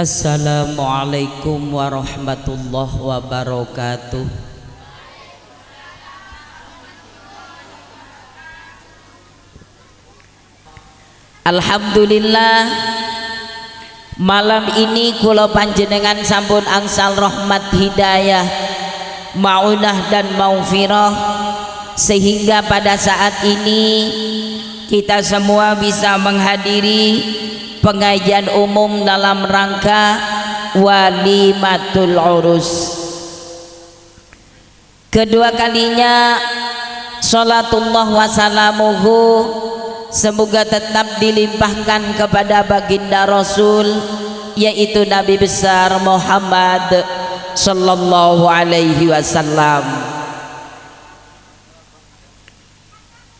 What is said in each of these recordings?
Assalamualaikum warahmatullahi wabarakatuh. Alhamdulillah, malam ini kula panjenengan sampun angsal rahmat hidayah, maunah dan maufirah, sehingga pada saat ini kita semua bisa menghadiri pengajian umum dalam rangka walimatul urus. Kedua kalinya salatullah wassalamuhu semoga tetap dilimpahkan kepada baginda Rasul, yaitu Nabi besar Muhammad sallallahu alaihi wasallam.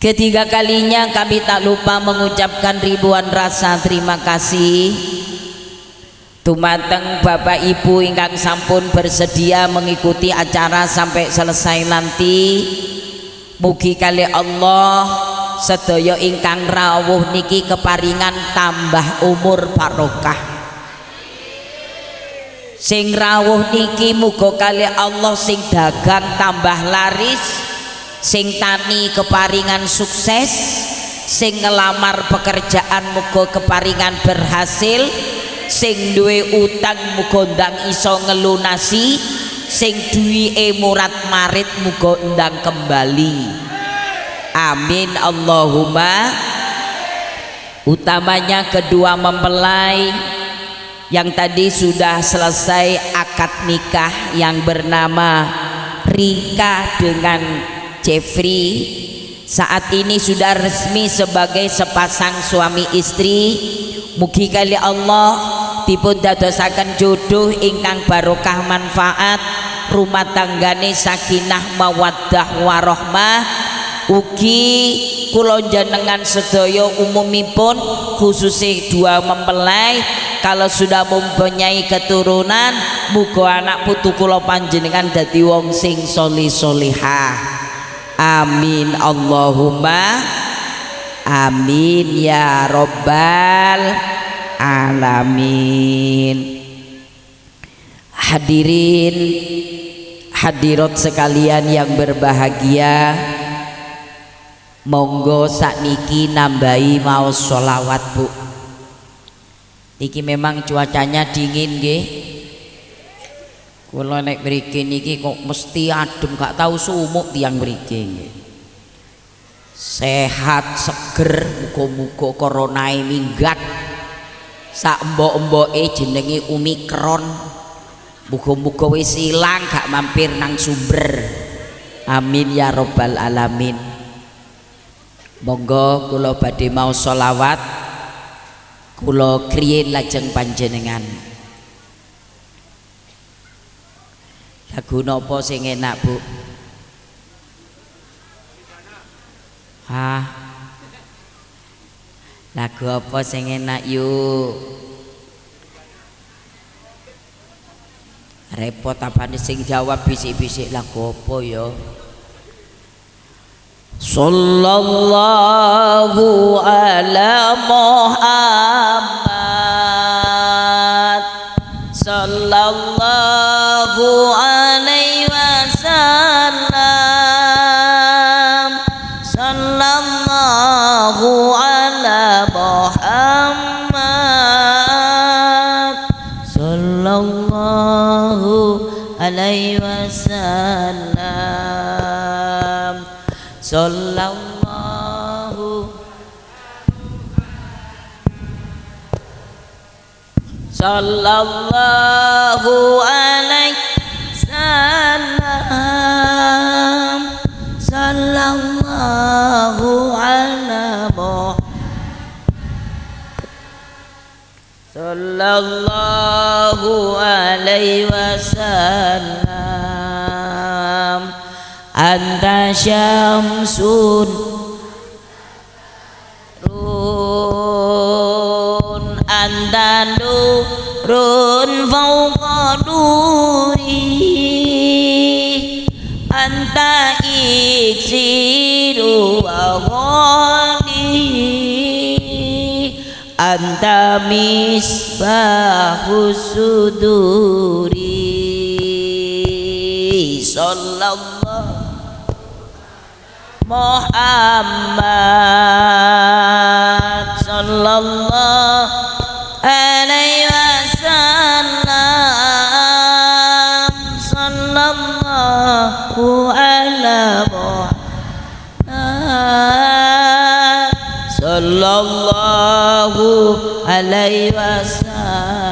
Ketiga kalinya kami tak lupa mengucapkan ribuan rasa terima kasih dumateng Bapak Ibu ingkang sampun bersedia mengikuti acara sampai selesai nanti. Mugi kali Allah sedaya ingkang rawuh niki keparingan tambah umur barokah. Sing rawuh niki muga kali Allah sing dagang tambah laris, sing tani keparingan sukses, sing ngelamar pekerjaan muga keparingan berhasil, sing duwe utang muga ndang iso ngelunasi, sing duwike murat marit muga ndang kembali. Amin Allahumma. Utamanya kedua mempelai yang tadi sudah selesai akad nikah yang bernama Rika dengan Jeffrey, saat ini sudah resmi sebagai sepasang suami istri. Mugi kali Allah dipun dadosaken jodoh ingkang barokah manfaat, rumah tanggane sakinah mawaddah warahmah. Ugi kula jenengan sedaya umumipun khususnya dua mempelai kalau sudah mempunyai keturunan, muga anak putu kula panjenengan dadi wong sing solih solihah. Amin Allahumma amin ya Rabbal alamin. Hadirin hadirat sekalian yang berbahagia, monggo sakniki nambahi maos sholawat Bu. Iki memang cuacanya dingin nggih. Kula nek mriki niki kok mesti adem, gak tahu sumuk tiang mriki. Sehat seger, muga-muga coronae minggat. Sak mbok-mboke jenenge Omikron, muga-muga wis ilang gak mampir nang Sumber. Amin ya Rabbal alamin. Monggo kula badhe maos sholawat, kula kriyen lajeng panjenengan. Lagu napa sing enak Bu? Hah? Lagu apa sing enak yuk? Repot apane sing jawab bisik-bisik lagu apa ya? Sallallahu ala Muhammad sallallahu alaihi wasallam sallallahu ala Muhammad sallallahu alaihi wasallam sallallahu alaihi wasallam sallallahu ala sallallahu alaihi wasallam. Anta syamsun run anta nurun fawqa nuri anta iksiru wa ghani anta misbahus suduri sallallahu Muhammad sallallahu alaihi wasallam sallallahu ala Muhammad sallallahu alaihi wasallam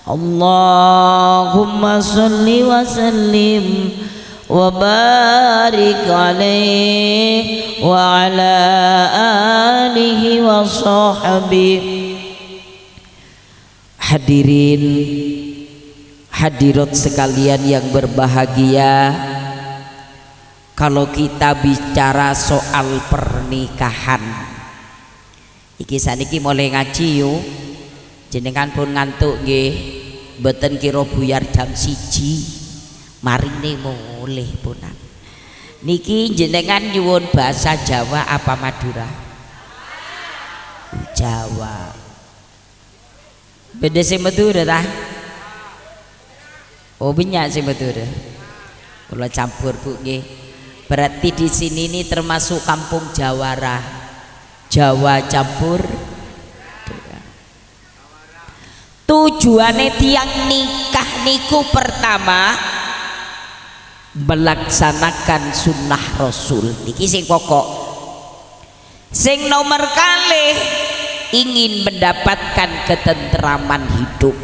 Allahumma sholli wa sallim wa barik alaihi wa ala alihi wa sahbihi. Hadirin hadirat sekalian yang berbahagia, kalau kita bicara soal pernikahan iki saniki mulai ngaji yuk, jenengan pun ngantuk nggih, mboten kira buyar jam 1 marine mulih punan niki. Jenengan nyuwun bahasa Jawa apa Madura? Jawa. Beda sing Madura ta? Oh banyak sing Madura. Kula campur Bu nggih. Berarti di sini ini termasuk kampung Jawara. Jawa campur. Tujuannya tiang nikah niku pertama melaksanakan sunnah Rasul niki sing pokok. Sing nomor kalih ingin mendapatkan ketentraman hidup.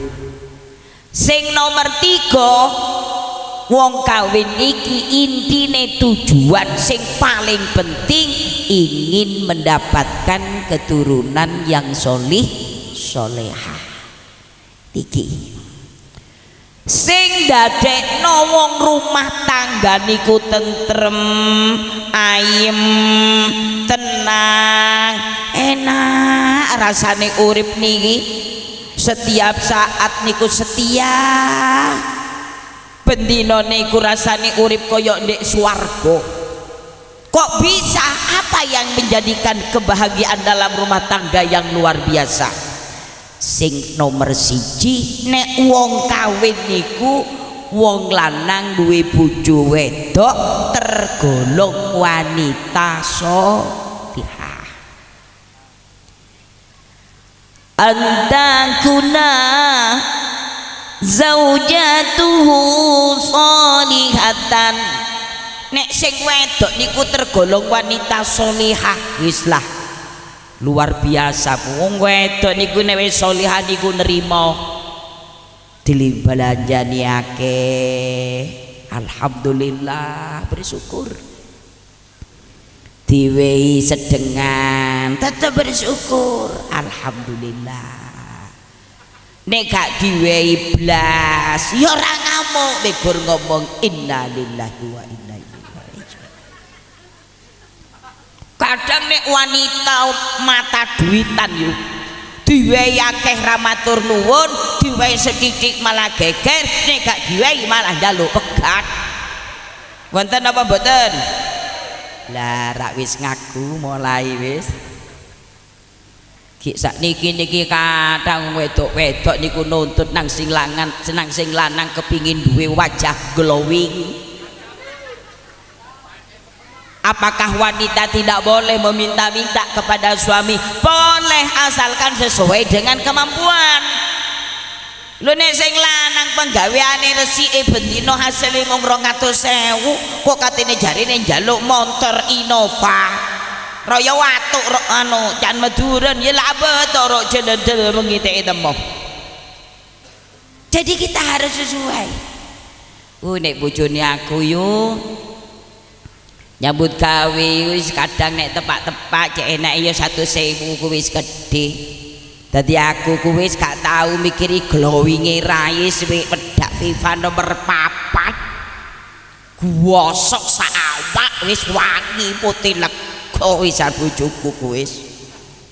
Sing nomor 3 wong kawin iki intine tujuan sing paling penting ingin mendapatkan keturunan yang solih solehah. Iki sing dadekno wong rumah tangga niku tentrem, ayem, tenang, enak rasane urip niki. Setiap saat niku setia, bendino niku rasane urip koyok ndek swarga. Kok bisa? Apa yang menjadikan kebahagiaan dalam rumah tangga yang luar biasa? Sing nomor 1 nek wong kawin niku wong lanang duwe bojo wedok tergolong wanita sholihah. Anta kuna zaujatuhu sholihatan. Nek sing wedok niku tergolong wanita sholihah, wis lah luar biasa. Wong wedok niku nek wis sholihah niku nerima dilimbalanjani akeh, alhamdulillah, bersyukur. Diwehi sedengan tetep bersyukur, alhamdulillah. Nek gak diwehi blas ya ora ngamuk, lebur ngomong innalillahi wa inna ilaihi raji'un. Kadang nek wanita mata duitan yuk diwehi akeh ramatur nuwun, diwehi sekikik malah geger, nek gak diwehi malah njaluk pegat. Wonten apa mboten? Lah rak wis ngaku mulai wis. Ki sakniki niki kadang wedok-wedok niku nuntut nang sing lanang, senang sing lanang kepingin duwe wajah glowing. Apakah wanita tidak boleh meminta-minta kepada suami? Boleh, asalkan sesuai dengan kemampuan. Lho nek sing lanang penggaweane resike bendina hasile mung 200.000 kok katene jarine njaluk motor Innova. Raya watuk anu can Maduren ya lak beto ro jendel mengiteki temo. Jadi kita harus sesuai. Nek bojone aku yo nyambut gawe wis kadang nek tepak-tepak cek enak ya 100.000 kuwi wis gedhe. Dadi aku kuwi wis gak tau mikiri glowinge rais wedak FIFA nomor 4. Gosok sak awak wis wangi putih lega wis bojoku kuwi wis.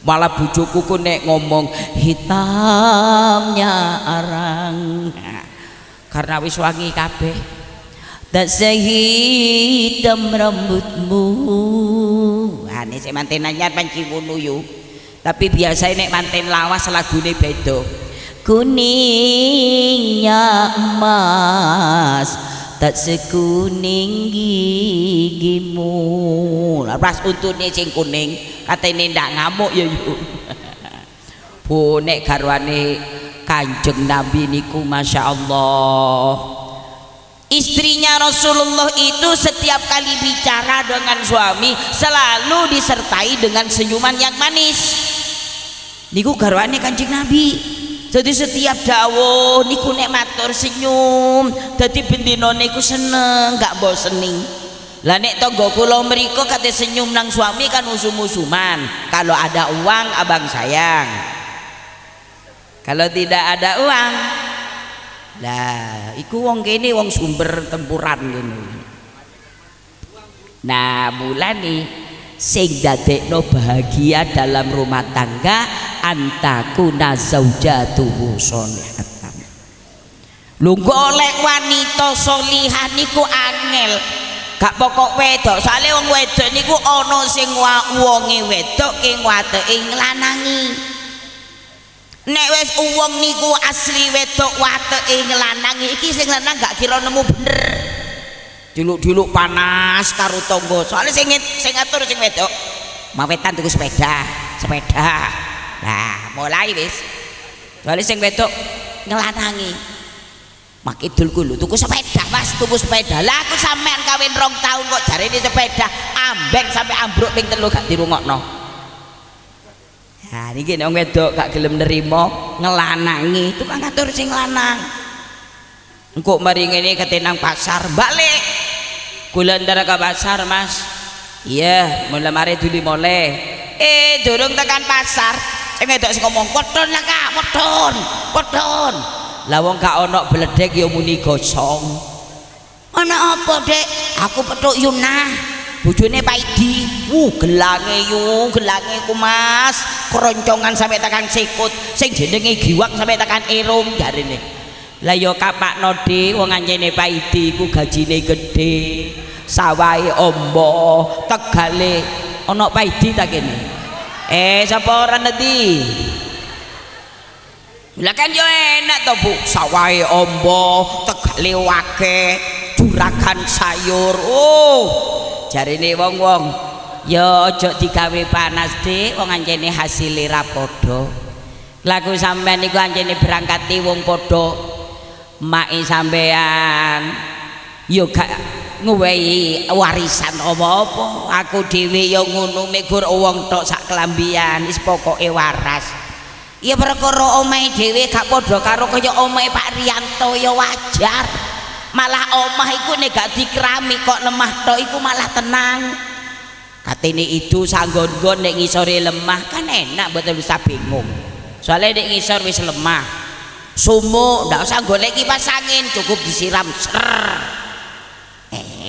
Malah bojoku ku nek ngomong hitamnya arang. Karena wis wangi kabeh. Tak sehitam rambutmu. Ane sing manten anyar panci ngono yo. Tapi biasanya nek manten lawas lagune beda. Kuningnya emas tak sekuning gigimu. Lah pas untune sing kuning katene ndak ngamuk ya yuk. Bu nek garwane Kanjeng Nabi niku Masya Allah, istrinya Rasulullah itu setiap kali bicara dengan suami selalu disertai dengan senyuman yang manis. Niku garwane Kanjeng Nabi. Jadi setiap dawuh niku nek matur senyum, dadi bendina niku seneng, gak bosening. Lah nek tangga kula mriku kate senyum nang suami kan usum-usuman. Kalau ada uang abang sayang. Kalau tidak ada uang, lah iku wong kene wong sumber tempuran ngene. Nah, mulane sing dadekno bahagia dalam rumah tangga antakuna zaujatuhu sholihatan. Lho golek wanita solihah niku angel. Gak pokok wedok, soalnya wong wedok niku ana sing wonge wedok ki wateke nglanangi. Nek wis wong niku asli wedok wateke nglanangi iki sing lanang gak kira nemu bener. Diluk-diluk panas karo tangga. Soalnya sing ngatur sing wedok mawetan tuku sepeda. Nah, mulai wis. Soalnya sing wedok ngelanangi. Mak Idul kulo tuku sepeda, Mas, tuku sepeda. Lah aku sampean kawin 2 tahun kok jarene sepeda ambek sampai ambruk ping 3 gak dirungokno. Nah, niki nek wong wedok gak gelem nerima ngelanangi, tukang ngatur sing lanang. Engko mari ngene ketenang pasar, balik. Kula ndara ke pasar, Mas. Iya, mulai mari duli mulai. Durung tekan pasar, sing wedok sing ngomong, "Podhon lah, Kak, podhon." Lah wong gak ono bledek ya muni gosong. Ana apa, Dek? Aku petuk Yunah. Bojone Pak Idi. Gelange ku, Mas. Keroncongan sampai tekan sikut, sing jenenge giwak sampai tekan irung jarine. Lah ya kapakno Dik, wong anjene Pak Idi ku gajine gedhe. Sawahe ombo, tegale ana Pak Idi ta kene. Sapa ora nedi? Lah kan yo enak to, Bu. Sawahe ombo, tegale wake, juragan sayur. Jarine wong-wong, ya aja digawe panas, Dik. Wong anjene hasile ra padha. Laku sampean niku anjene berangkati wong padha. Make sampean yo gak nguwehi warisan apa-apa. Aku dhewe ya ngono, mek gur wong tok sak kelambian wis pokoke waras. Ya perkara omahe dhewe gak padha karo kaya omahe Pak Riyanto ya wajar. Malah omah iku nek gak dikerami kok lemah tok iku malah tenang. Katene itu sanggon-nggon nek ngisore lemah kan enak mboten usah bingung. Soale nek ngisor wis lemah. Sumuk ndak usah golek kipas angin, cukup disiram ser.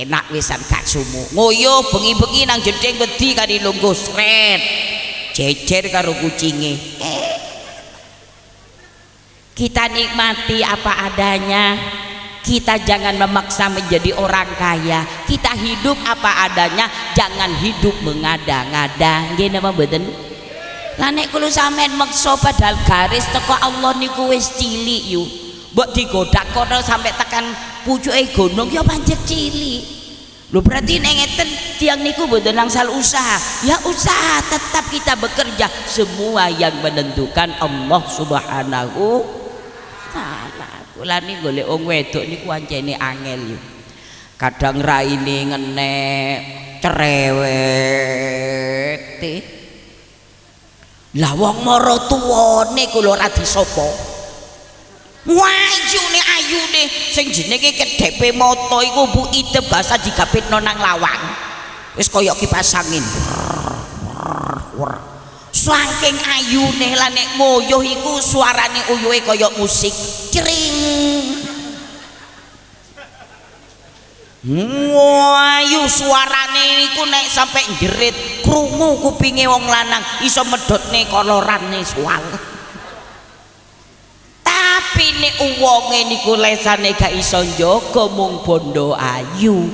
Enak wisan gak sumuk. Ngoyo bengi-bengi nang jeding wedi kali lungguh sret. Jejer karo kucinge. Kita nikmati apa adanya. Kita jangan memaksa menjadi orang kaya. Kita hidup apa adanya, jangan hidup mengada-ngada. Nggih napa mboten? Lah nek kula sampean meksa padahal garis teko Allah niku wis cilik yu. Mbok digodak kono sampai tekan pucuke gunung ya pancet cilik. Lho berarti nek ngeten tiang niku mboten angsal usaha. Ya usaha, tetap kita bekerja. Semua yang menentukan Allah Subhanahu taala. Kula niku golek wong wedok niku ancene angel yo. Kadang raine ngenek, cerewet. Lah wong mara tuwane kula ora disapa. Wayune ayune sing jenenge kedhepe mata iku Bu Idep basa digapitno nang lawang. Wis kaya kipas angin. Saking ayune lan nek nguyuh iku suarane uyuhe kaya musik. Cering. Ayu suarane niku nek sampai jerit krungu kupinge wong lanang iso medhotne kolorane sual. Tapi nek wonge niku lesane gak iso njaga mung bondo ayu.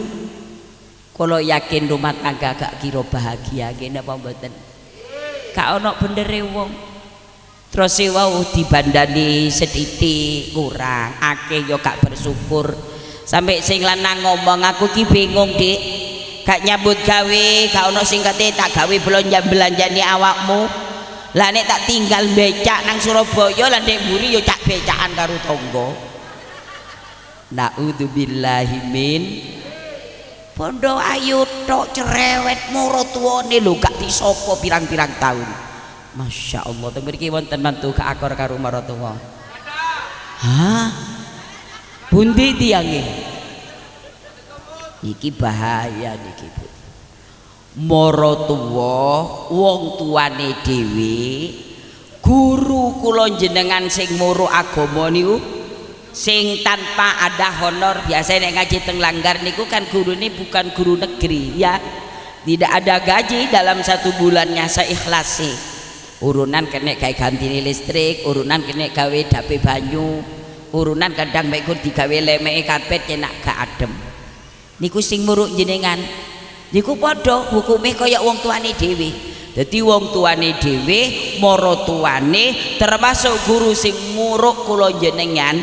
Kula yakin rumah tangga gak kira bahagia nggih napa mboten? gak ono bendere wong. Terus wau dibandani sedidik kurang, akeh yo gak bersyukur. Sampai sing lanang ngomong aku ki bingung Dik, gak nyambut gawe, gak ono sing kate tak gawe belanja-belanjani awakmu. Lah nek tak tinggal becak nang Surabaya lah nek mburi yo cak becakan karo tangga. Naudzubillahi min bondo ayu tok cerewet moro tuane lho gak disopo pirang-pirang tahun. Masya Allah, teng mriki wonten mantu gak akor karo maratuwa. Hah? Pundi tiange? Iki bahaya niki, Bu. Maratuwa wong tuane dhewe, guru kula jenengan sing moro agama niku sing tanpa ada honor. Biasa nek ngaji teng langgar niku kan gurune bukan guru negeri ya, tidak ada gaji dalam satu bulannya seikhlasé. Urunan kena gawe ganti listrik, urunan kena gawe dape banyu, urunan kadang mek digawe lemeke karpet enak gak adem. Niku sing muruk jenengan niku padha hukume kaya wong tuane dhewe. Dadi wong tuane dhewe mara tuane termasuk guru sing muruk kula jenengan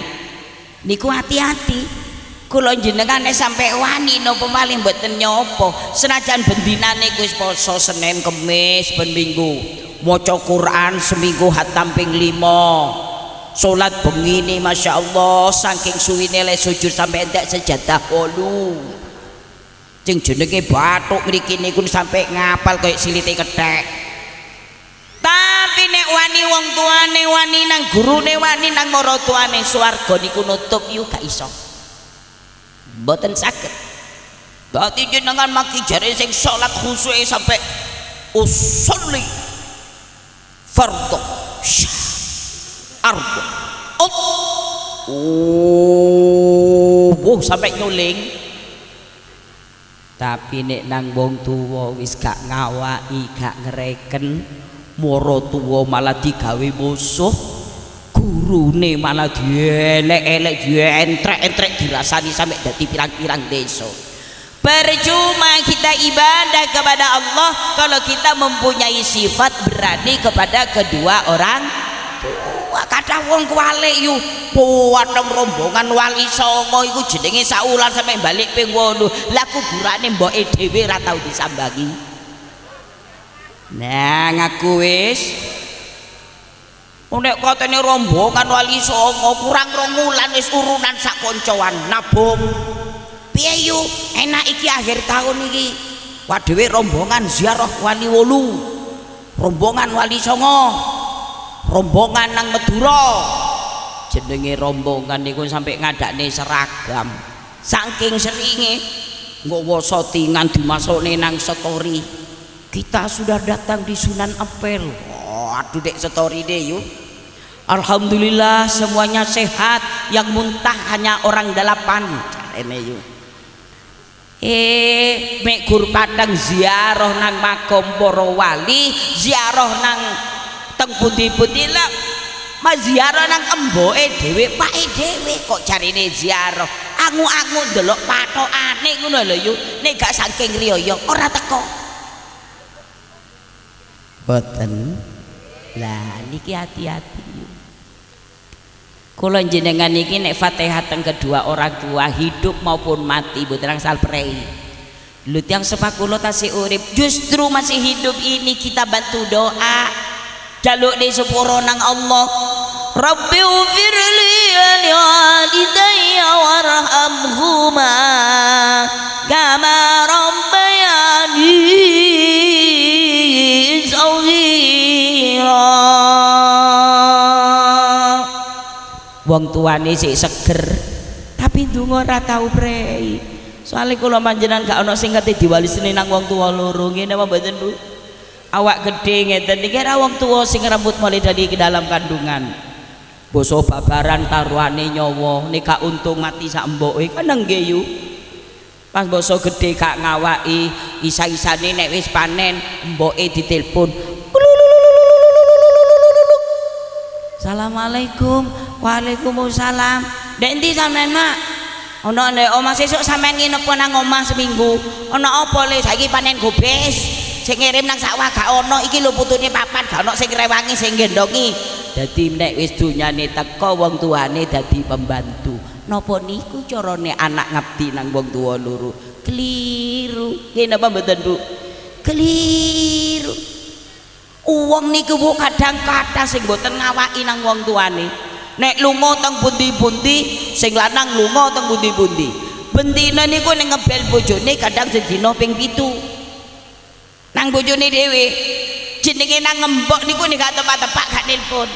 niku hati-hati. Kula jenengan nek sampai wani napa malih mboten nyopo, senajan bendinane wis poso Senin Kamis ben Minggu, maca Quran seminggu hatam ping 5, salat bengine Masya Allah saking suwine le sujud sampai entek sejadah 8. Sing jenenge bathuk mriki niku sampai ngapal kaya silite kethek. Tapi nek wani wong tuane, wani nang gurune, wani nang maratuane, swarga niku nutup yu gak iso. Mboten saged. Dadi jenengan maki jare sing salat khusyuk sampai usolli fardhu ardu. Sampai nyuling. Tapi nek nang wong tuwa wis gak ngawaki, gak ngereken, mara tuwa malah digawe musuh, gurune malah dielek-elek, dientrek-entrek dirasani sampai dadi pirang-pirang desa. Percuma kita ibadah kepada Allah kalau kita mempunyai sifat berani kepada kedua orang tua. Kadang wong kuwalik yu watong rombongan Wali Songo iku jenenge saulan sampai balik ping 8. Lah kuburane mboke dhewe ora tau disambangi. Nah ngaku wis nek katene rombongan Wali Songo kurang 2 wulan wis urunan sak koncoan nabung. Piye yu enak iki akhir tahun iki wa dhewe rombongan ziarah Wali Wolu, rombongan Wali Songo, rombongan nang Madura. Jenenge rombongan niku sampai ngadakne seragam saking seringe nggawa settingan dimasukne nang story, kita sudah datang di Sunan Ampel. Aduh dek story deh yuk. Alhamdulillah semuanya sehat, yang muntah hanya orang 8 ini yuk. Mek gur padang ziarah nang makom para wali, ziarah nang teng pundi-pundi lah, mas ziarah nang emboke dhewe, pake dhewe kok jarine ziarah. Angu-angu ndelok pathokane ngono lho yu. Nek gak saking riyaya ora teko. Boten. Lah niki hati-hati. Kula jenengan niki nek Fatihah teng kedua orang tua hidup maupun mati mboten angsal prei. Lho tiyang sepah kula tasih urip, justru masih hidup ini kita bantu doa. Jaluk di sepuro nang Allah. Rabbi ufirli li walidayya warhamhuma kama rabbayani shaghira. Wong tuane sik seger tapi ndonga ora tau prei. Soale kula panjenengan gak ana sing kate diwalisne nang wong tuwa loro ngene apa mboten Bu? Awak gede ngeten iki ra wong tuwa sing rambut mulai dari ke dalam kandungan. Basa babaran taruhane nyawa nek gak untung mati sak mboke kan nggih yu. Pas basa gede gak ngawaki, isa-isane nek wis panen mboke ditelepon. Assalamualaikum. Waalaikumsalam. Ndek endi sampean Mak? Ana ndek omah sesuk sampean nginep nang omah seminggu. Ana apa le saiki panen gobes? sing ngirim nang sawah gak ono iki lho putune papat gak ono sing rewangi sing gendongi. Dadi nek wis dunyane teko wong tuane dadi pembantu. Napa niku carane anak ngabdi nang wong tuwa loro? Keliru. Nggih napa mboten Bu? Keliru. Uang niku Bu kadang kata sing mboten ngawaki nang wong tuane. Nek lunga teng pundi-pundi sing lanang lunga teng pundi-pundi. Bendina niku ning ngebel bojone kadang sedina ping 7. Nang bojone dhewe jenenge nang ngembok niku nek gak tepak-tepak gak nelpon.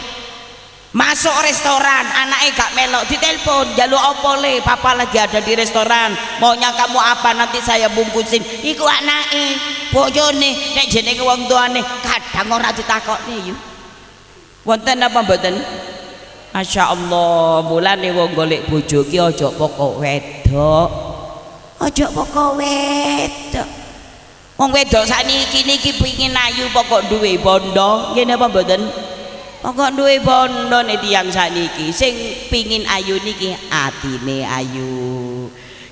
Masuk restoran anaknya gak melok ditelepon jaluk apa le papa lagi ada di restoran maunya kamu apa nanti saya bungkusin iku anaknya bojone nek jenenge wong tuane kadang ora ditakokne yo wonten apa mboten. Masya Allah mulane wong golek bojo ki aja pokok wedok aja pokok wedok wong wedok sakniki niki pengin ayu pokok duwe bondo ngene apa mboten. Pokok duwe bondo nek tiyang sakniki sing pingin ayu niki atine ayu.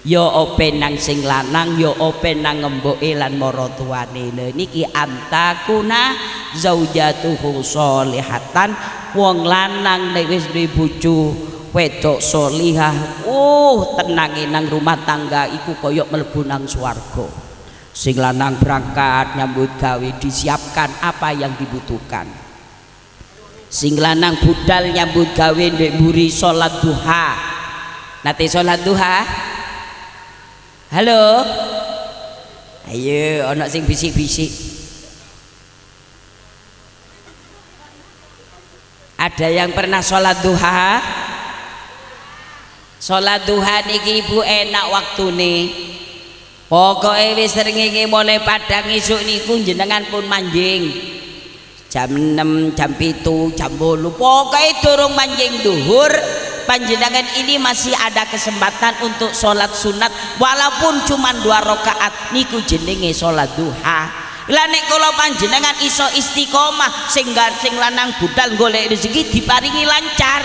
Ya open nang sing lanang, ya open nang ngemboke lan maratuwane. Niki antakuna zaujatuhu sholihatan wong lanang nek wis duwe bojo wedok sholihah. Tenange nang rumah tangga iku kaya mlebu nang swarga. Sing lanang berangkat nyambut gawe disiapkan apa yang dibutuhkan. Sing lanang budal nyambut gawe ndek mburi salat duha. Nate salat duha? Halo? Ayo ana sing bisik-bisik. Ada yang pernah salat duha? Salat duha niki Ibu enak waktune. Pokoke wis srengenge mulai padang isuk niku jenengan pun manjing. Jam 6, jam 7, jam 8 pokoknya durung manjing duhur panjenengan ini masih ada kesempatan untuk sholat sunat walaupun cuma 2 rakaat niku jenenge sholat duha. Lah nek kula panjenengan iso istiqomah sing lanang budal golek rezeki diparingi lancar.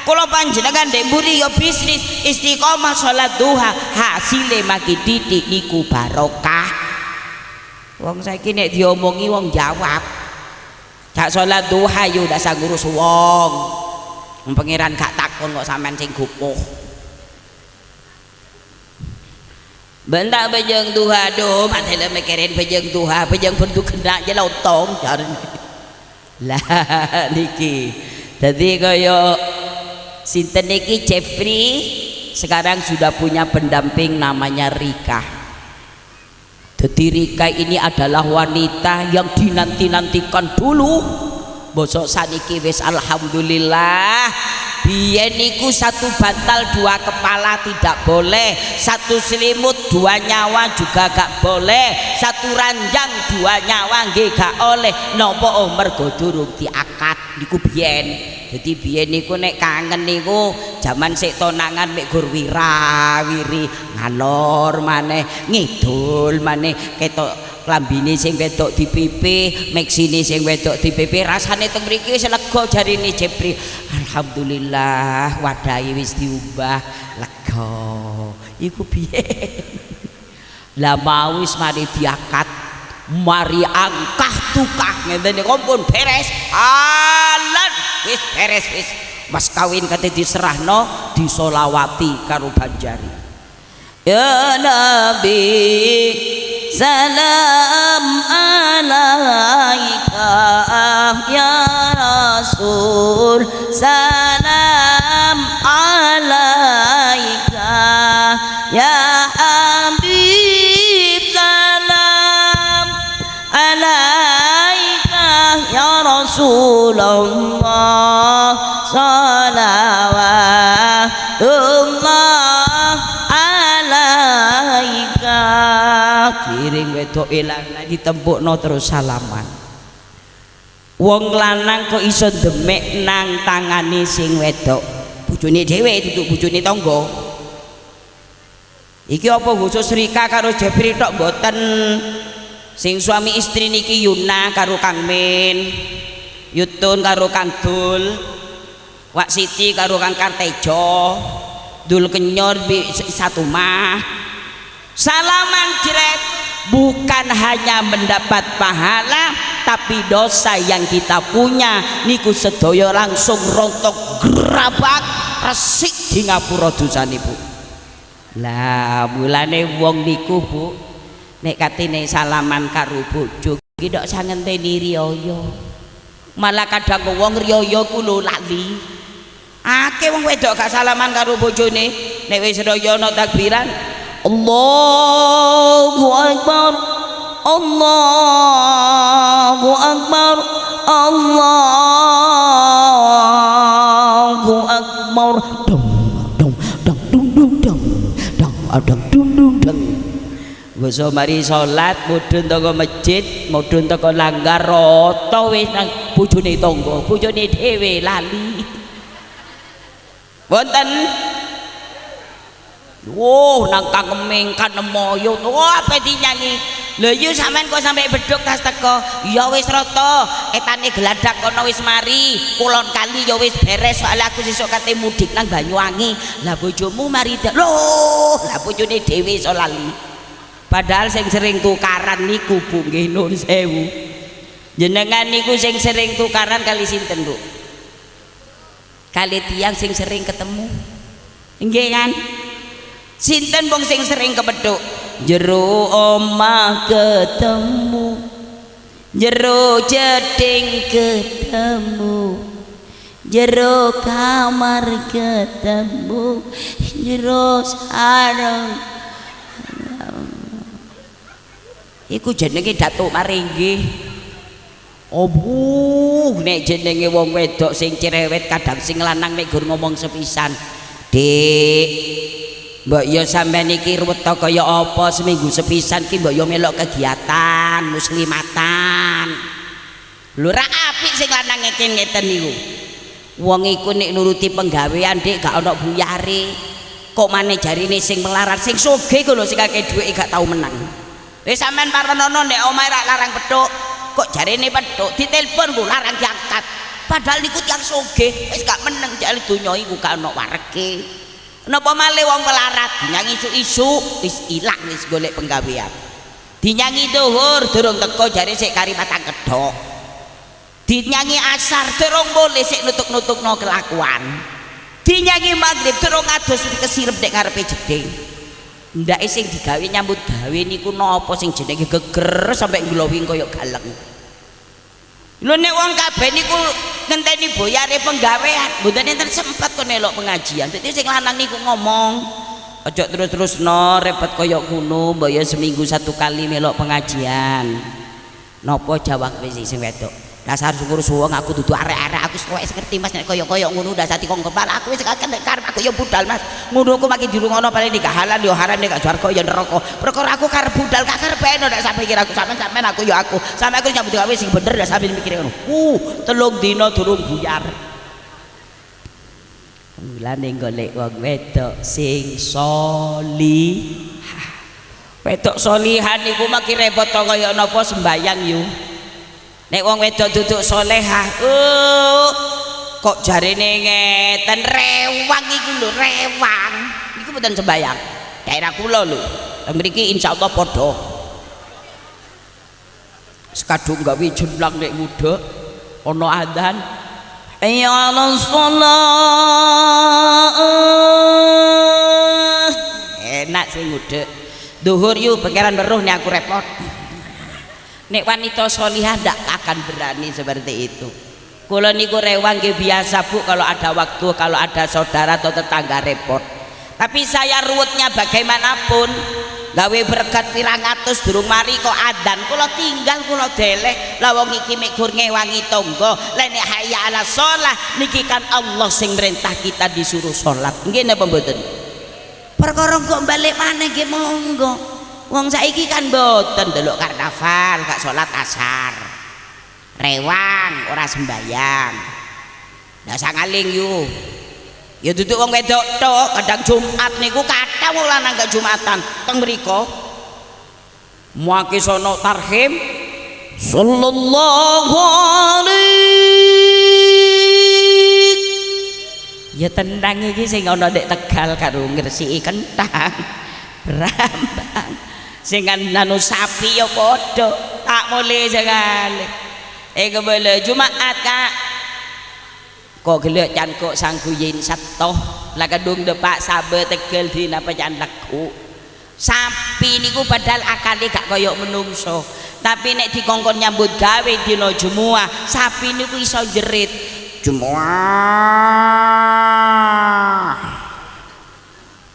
Kula panjenengan ndek mburi ya bisnis istiqomah sholat duha hasile makin titik niku barokah. Wong saiki nek diomongi wong jawab gak sholat duha yo udah ngurus wong. Pangeran gak takon kok sampean sing gupuh. Bentak bejeng duha do, matele mikirin bejeng duha, bejeng bentuk kendak je lontong jar. Lah niki. Dadi kaya sinten niki Jeffrey sekarang sudah punya pendamping namanya Rika. Jadi Rika ini adalah wanita yang dinanti-nantikan dulu. Bosok saniki wis alhamdulillah. Biyen niku 1 bantal 2 kepala tidak boleh, 1 selimut 2 nyawa juga gak boleh, 1 ranjang 2 nyawa nggih gak oleh. Napa mergo durung diakad niku biyen. Jadi biyen niku nek kangen niku jaman sik tonangan mek gur wira-wiri ngalor maneh ngidul maneh ketok klambine sing wedok dipipi meksine sing wedok dipipi rasane teng mriki wis lega jarine Jepri. Alhamdulillah wadahe wis diubah lega. Iku biyen. Lah mau wis mari diakad mari angkah tukah ngene niku pun beres. Alan wis beres wis mas kawin kate diserahno disolawati karo Banjari. Ya Nabi salam alaika ya Rasul salam alaika ya Habib salam alaika ya Rasulullah salawatullah alaika. Kiring wedok ilang ditempukno terus salaman. Wong lanang kok iso demek nang tangane sing wedok bojone dhewe duduk bojone tangga. Iki apa khusus Rika karo Jepri tok mboten. Sing suami istri niki Yuna karo Kang Min, Yutun karo Kang Dul, Wak Siti karo Kang Kartejo, Dul Kenyor satu mah. Salaman jret bukan hanya mendapat pahala tapi dosa yang kita punya niku sedaya langsung rontok gerabak resik di ngapura dosane Bu. Lah mulane wong niku Bu nek katene salaman karo bojo ki ndok sangenteni riyaya. Malah kadang wong riyaya ku lho lali. Akeh wong wedok gak salaman karo bojone nek wis riyaya ana takbiran Allahu Akbar Allahu Akbar Allahu Akbar dong dong dong dung dung dong dong dong dung dung dong. Wis mari salat mudhun teko masjid mudhun teko langgar rata wis nang bojone tangga bojone dhewe lali wonten. Woh nang kangkeming kanemoyo wah apa dinyanyi lho yu sampean kok sampai beduk tas teko ya wis rata etane geladak kono wis mari kulon kali ya wis beres soalnya aku sesuk kate mudik nang Banyuwangi. Lah bojomu mari lho lah bojone dhewe iso lali padahal sing sering tukaran niku Bu nggih nuwun sewu jenengan niku sing sering tukaran kali sinten Bu? Kali tiang sing sering ketemu nggih kan? Sinten wong sing sering kepethuk jero omah ketemu jero jeding ketemu jero kamar ketemu jero sareng iku jenenge Datuk Maringgi. Oh nek jenenge wong wedok sing cerewet kadang sing lanang nek gur ngomong sepisan Dik mbok yo sampean iki ruwet kaya apa seminggu sepisan ki mbok yo melok kegiatan muslimatan lho ra apik sing lanang ngeten niku wong iku nek nuruti penggawean Dik gak ana buyare kok maneh jarine sing melarat sing sugih ku lho sing akeh dhuwit gak tau menang. Wis sampean parenono nek omahe ra larang petuk kok jarine petuk ditelepon ku larang diangkat padahal niku tiyang sugih wis gak meneng jare donya iku gak ana warege. Napa malih wong melarat dinyanyi isu-isu wis ilang wis golek penggawean. Dinyanyi dhuwur durung teko jare sik kari patang kedhok. Dinyanyi asar durung boleh sik nutuk-nutukno kelakuan. Dinyanyi magrib durung ados kesirep nek ngarepe jeding. Ndake sing digawe nyambut gawe niku napa sing jenenge geger sampai glowing kaya galeng. Lho nek wong kabeh niku ngenteni boyare penggawean, mboten enten sempat kok nelok pengajian. Dadi sing lanang niku ngomong, aja terus-terusno repot kaya ngono, mbok ya seminggu satu kali melok pengajian. Napa jawab wis sing wedok? Dasar syukur suwung aku dudu arek-arek aku wis ngerti Mas nek kaya-kaya ngono dasar kok kepala aku wis kakek nek karep aku ya budal Mas. Ngono aku makin dirungono paling nek halal yo haram nek gak swarga ya neraka. Perkara aku karep budal gak karep eno nek sampe pikir aku sampean aku ya aku. Sampe aku nyambut gawe sing bener dak sampe mikir ngono. 3 dina durung buyar. Mulane golek wong wedok sing sholihah. Wedok solihan niku makin repot to kaya napa sembayang yo. Nek wong wedok duduk solehah kok jarene ngeten rewang iku lho rewang niku mboten sembayang daerah kula lho teng mriki insyaallah padha sekadung gawe jenlang nek muda ana adzan ya Allah sholat enak sing muda zuhur yuk pangeran weruh nek aku repot. Nek wanita solihah ndak akan berani seperti itu. Kula niku rewang nggih biasa Bu kalau ada waktu, kalau ada saudara atau tetangga repot. Tapi saya ruwetnya bagaimanapun, gawe berkat pirang atus durung mari kok adzan, kula tinggal kula deleh. Lah wong iki mek gur ngewangi tangga, lha nek hayya ala shalah niki kan Allah sing merintah kita disuruh salat. Nggih napa mboten? Perkara kok balik maneh nggih monggo. Wong saiki kan mboten delok karnaval gak salat asar. Rewang ora sembayang. Lah sangaling yo. Ya duduk wong wedok tok, kadang Jumat niku kathah wong lanang gak Jumatan teng mriku. Muake sono tarhim sallallahu alaihi. Ya tenang iki sing ana ndek Tegal karo ngresiki kentang. Rambang sing nanu sapi ya padha tak mulai sekali kebele Jumat Kak kok gelek can kok sangguyin satoh lah kadung depak sabe tegel di napa can laku sapi niku padahal akale gak koyok menungso tapi nek dikongkon nyambut gawe dina Jumat sapi niku iso jerit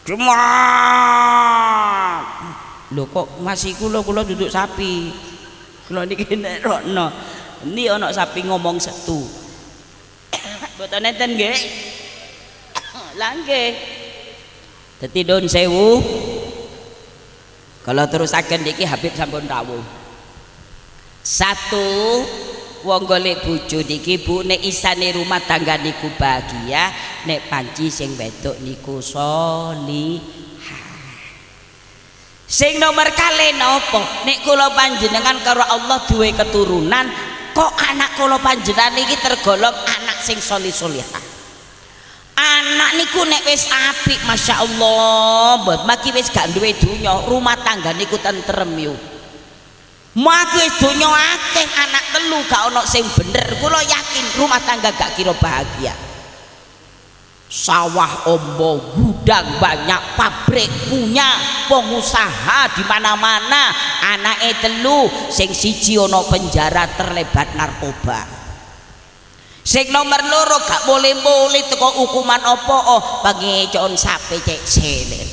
Jumat lho kok masih kula duduk sapi kula niki nek rono ini ana sapi ngomong setu mboten nenten nggih lha nggih dadi don sewu kalau terusaken niki Habib sampun rawuh satu wong golek bojo niki Bu nek isane rumah tangga niku bahagia nek panci sing wedok niku solihah sing nomor kali nopo nek kula panjenengan karo Allah duwe keturunan kok anak kula panjenengan iki tergolong anak sing solihah anak niku nek wis apik Masya Allah maki wis gak duwe donya rumah tangga niku tentrem yo maki wis donya akeh anak telu gak ono sing bener kula yakin rumah tangga gak kira bahagia sawah ombo gudang banyak pabrik punya pengusaha di mana-mana anake telu sing siji ono penjara terlibat narkoba sing nomor loro gak boleh teko hukuman opo pangecon sape cek selir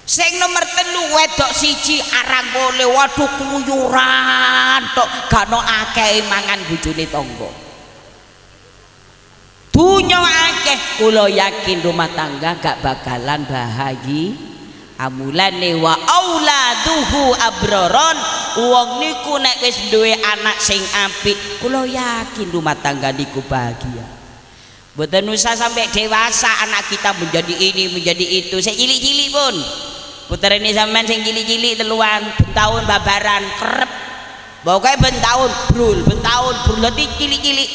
sing nomor telu wedok siji arang boleh waduh keluyuran tok gak ono akeh mangan bojone tangga dunya akeh kula yakin rumah tangga gak bakalan bahagia amulane wa auladuhu abroron wong niku nek wis duwe anak sing apik kula yakin rumah tangga niku bahagia mboten usah sampai dewasa anak kita menjadi ini menjadi itu saya cilik-cilik pun puter ini sampean sing cilik-cilik teluan tahun babaran kerep pokoke ben tahun brul dadi cilik-cilik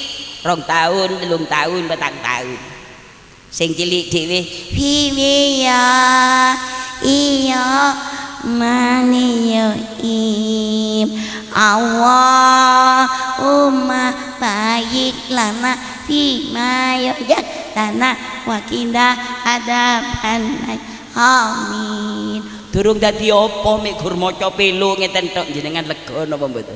2 tahun 3 tahun 4 tahun sing cilik dhewe piye ya iya mani yo im Allahumma baik lana fima yajatana wa qina adzaban amin durung dadi apa mek gur maca pelu ngeten tok jenengan lega napa mboten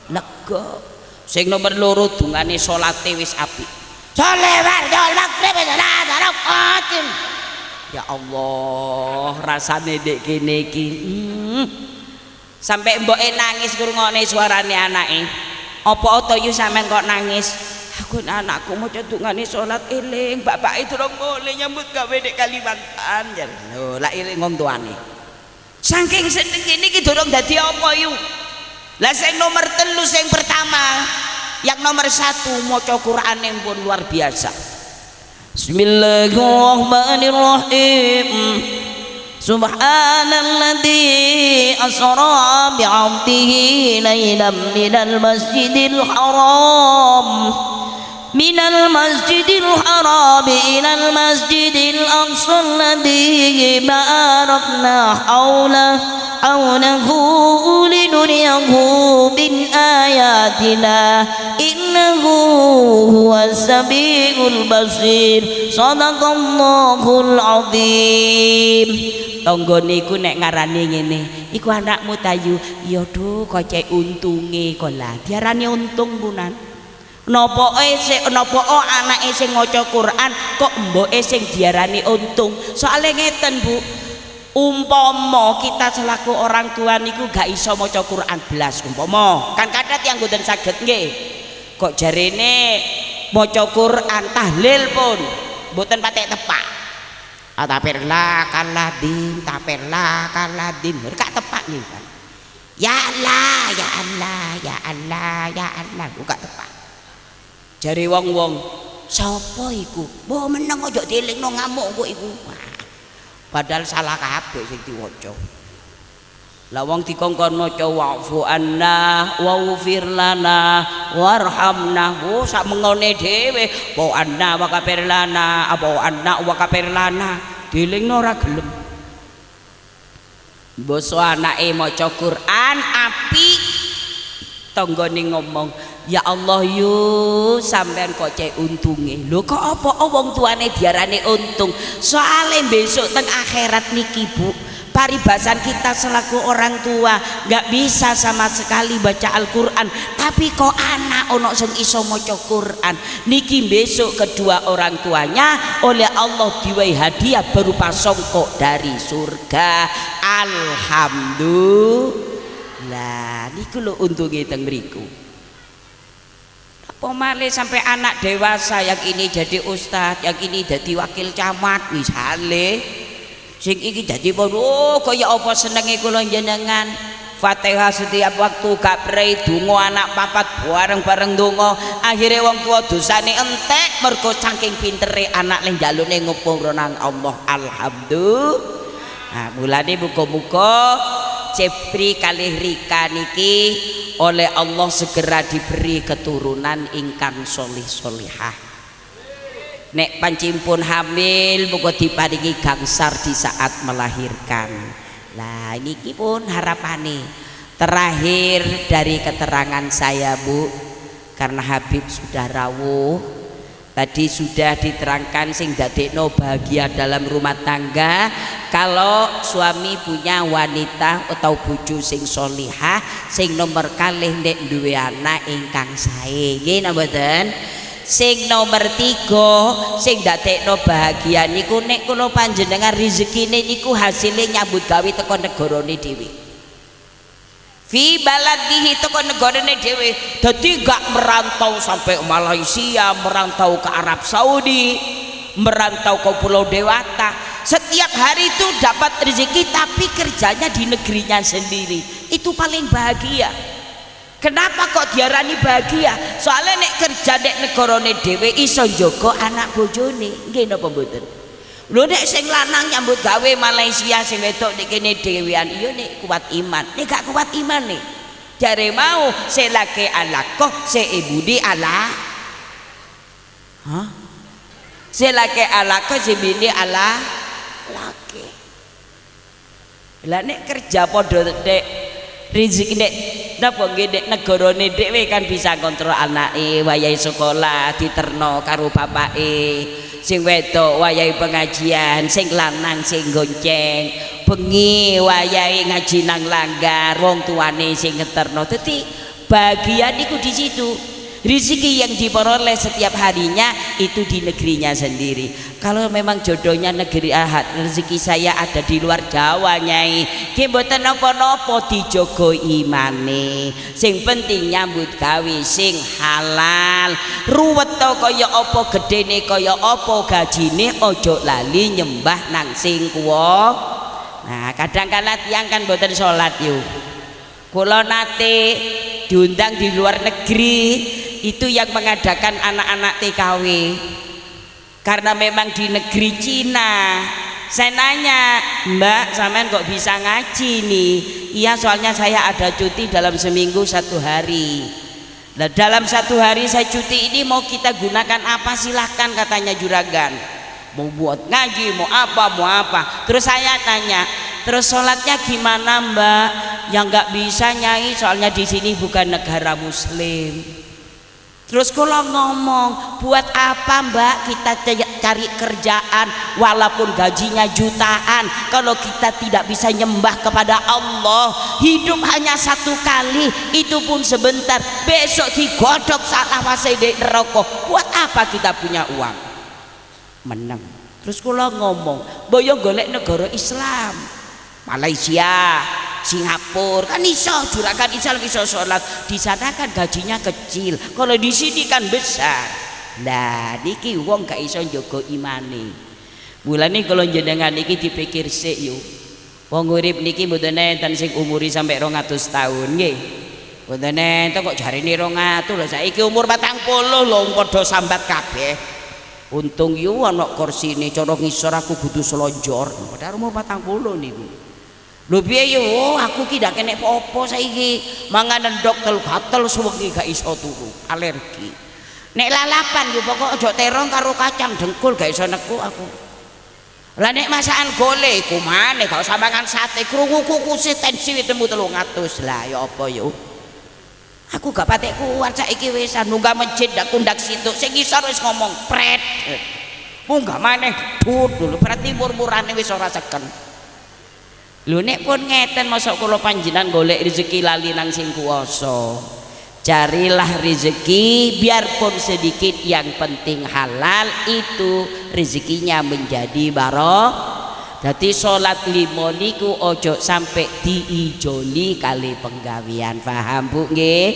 lega sing nomor loro dungane salate wis apik salewat maghrib salawatin ya Allah rasane ndek kene iki sampai mboke nangis ngrungokne suarane anake apa to yu sampean kok nangis aku anakku maca dungane salat eling bapake durung boleh nyambut gawe nek Kalimantan jar lho lak eling wong tuane saking senenge niki durung dadi apa yu lah sing nomor 3 sing pertama yang nomor 1 maca Quran yang pun luar biasa Bismillahirrahmanirrahim Subhanalladzi asra bi'abdihi laylan minal masjidil haram ilal masjidil aqsa alladzi barakna hawlahu linuriyahu min ayatina innahu huwas samiul basir sadaqallahul azim tangga niku nek ngarani ngene iku anakmu tayu iya do kok cek untunge kok lah diarani untung punan napa anake sing maca Quran kok mboke sing diarani untung soalnya ngeten Bu umpama kita selaku orang tua niku gak iso maca Quran belas umpama kan kadang yang mboten saged nggih kok jarene maca Quran tahlil pun mboten patek tepak taperlah kaladin gak tepak nih kan ya Allah gak tepak jare wong-wong sapa iku mbok meneng aja dielingno ngamuk kok iku padahal salah kabeh sing diwaca lah wong dikongkon maca wa'fu anna wa'fir lana warhamna sak mengone dhewe wa anna wa kafir lana apa anna wa kafir lana dielingno ora gelem Boso anake maca Quran apik, tanggane ngomong, ya Allah yu sampean kok cek untunge. Lho kok apa wong tuane diarani untung? Soale besok teng akhirat niki Bu, paribasan kita selaku orang tua nggak bisa sama sekali baca Al-Quran, tapi kok anak ono sing iso maca Quran niki besok kedua orang tuanya oleh Allah diwai hadiah berupa songkok dari surga. Alhamdulillah niku lho untunge teng mriku. Apa malih sampai anak dewasa yang ini jadi ustadz, yang ini jadi wakil camat misale, sing iki dadi oh kaya apa senenge kula jenengan Fatihah setiap waktu gak prei donga anak papat bareng-bareng donga, akhirnya wong tua dosane entek mergo saking pintere anak ning jalune ngupung nang Allah. Alhamdulillah. Nah, mulane muga-muga Cepri kalih Rika niki oleh Allah segera diberi keturunan ingkang solih-solihah. Nek pancimpun hamil muga diparingi gangsar di saat melahirkan. Lah niki pun harapane. Terakhir dari keterangan saya Bu, karena Habib sudah rawuh, tadi sudah diterangkan sing dadekno bahagia dalam rumah tangga kalau suami punya wanita atau bojo sing solihah sing nomor kalih nek duwe anak ingkang sae. Nggih napa mboten? Sing nomor 3 sing dadekno bahagia niku nek kula panjenengan rezekine niku hasilnya nyambut gawe teko negarane dhewe. Fi baladihi teko negarane dhewe. Dadi gak merantau sampai Malaysia, merantau ke Arab Saudi, merantau ke Pulau Dewata. Setiap hari itu dapat rezeki tapi kerjanya di negerinya sendiri. Itu paling bahagia. Kenapa kok diarani bahagia? Soalnya nek kerja nek negarane dhewe iso njaga anak bojone. Nggih napa mboten? Lho nek sing lanang nyambut gawe Malaysia, sing wedok nek kene dhewean iya nek kuat iman. Nek gak kuat iman nih. Jare mau selake alakoh seibudi ala. Hah? Selake alakoh sebini ala laki. Lah nek kerja padha nek rezeki nek napa nggih nek negarane dhewe kan bisa kontrol anake wayahe sekolah diterno karo bapake, sing wedok wayahe pengajian, sing lanang sing gonceng, bengi wayahe ngaji nang langgar, wong tuane sing ngeterno. Dadi bahagia niku di situ. Rezeki yang diperoleh setiap harinya itu di negerinya sendiri. Kalau memang jodohnya negeri ahad, rezeki saya ada di luar Jawa Nyai, ki mboten napa-napa dijogo imane. Sing penting nyambut gawe sing halal. Ruwet to kaya apa, gedene kaya apa, gajine ojo lali nyembah nang sing kuwa. Nah, kadang-kala tiyang kan mboten salat yo. Kula nate diundang di luar negeri itu yang mengadakan anak-anak TKW, karena memang di negeri Cina. Saya nanya, Mbak sampean kok bisa ngaji nih? Iya soalnya saya ada cuti dalam seminggu 1 hari. Nah dalam 1 hari saya cuti ini mau kita gunakan apa silahkan katanya juragan. Mau buat ngaji, mau apa. Terus saya tanya, terus sholatnya gimana Mbak? Yang nggak bisa Nyai soalnya di sini bukan negara Muslim. Terus kalau ngomong, buat apa Mbak kita cari kerjaan walaupun gajinya jutaan kalau kita tidak bisa nyembah kepada Allah? Hidup hanya 1 kali, itu pun sebentar, besok digodok salah wasai di neraka. Buat apa kita punya uang? Menang. Terus kalau ngomong, boyo golek negara Islam, Malaysia, Singapura kan iso juragan Islam iso sholat. Di sana kan gajinya kecil, kalau di sini kan besar. Nah niki wong gak iso njogo imane. Mulane kalau jenengan niki dipikir sik yo. Wong urip niki mboten enten sing umuri sampai 200 tahun nggih. Mboten enten kok jarine 200 lho, saiki umur 40 lho padha sambat kabeh. Untung yo ana kursine cara ngisor aku kudu selonjor. Padahal umur 40 niku. Lho piye yo aku ki ndak kene apa-apa saiki. Mangan endok tel gatel suwengi gak iso turu, alergi. Nek lalapan yo pokok aja terong karo kacang dengkul gak iso neku aku. Lah nek masakan gole iku maneh gak usah mangan sate krungu kuku tensi witemu 300 lah ya apa yo. Aku gak patek kuat saiki wis nunggah masjid ndak kundak situ sing ngisor wis ngomong pret. Munggah maneh dut dulu berarti murmurane wis ora seken. Lho nek pun ngeten mosok kula panjenengan golek rezeki lali nang sing kuwasa. Carilah rezeki biarpun sedikit yang penting halal itu rezekinya menjadi barokah. Dadi salat limo niku ojo sampai diijoli kali penggawean. Paham Bu nggih?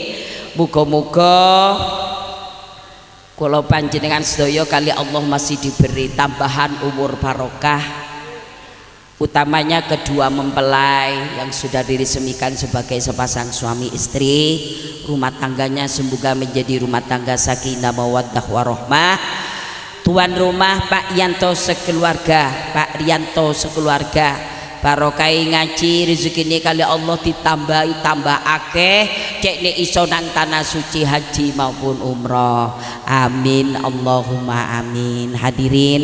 Muga-muga kula panjenengan sedaya kali Allah masih diberi tambahan umur barokah. Utamanya kedua mempelai yang sudah diresmikan sebagai sepasang suami istri, rumah tangganya semoga menjadi rumah tangga sakinah mawaddah warahmah. Tuan rumah Pak Yanto sekeluarga, Pak Rianto sekeluarga, barokai ngaji rezekine kali Allah ditambahi tambah akeh, cek nek iso nang tanah suci haji maupun umroh. Amin Allahumma amin. Hadirin,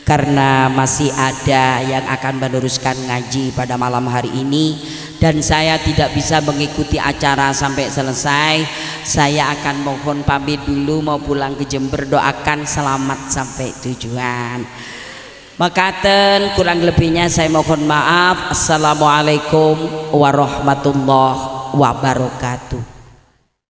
karena masih ada yang akan meneruskan ngaji pada malam hari ini dan saya tidak bisa mengikuti acara sampai selesai, saya akan mohon pamit dulu mau pulang ke Jember. Doakan selamat sampai tujuan. Makaten kurang lebihnya saya mohon maaf. Assalamualaikum warahmatullahi wabarakatuh.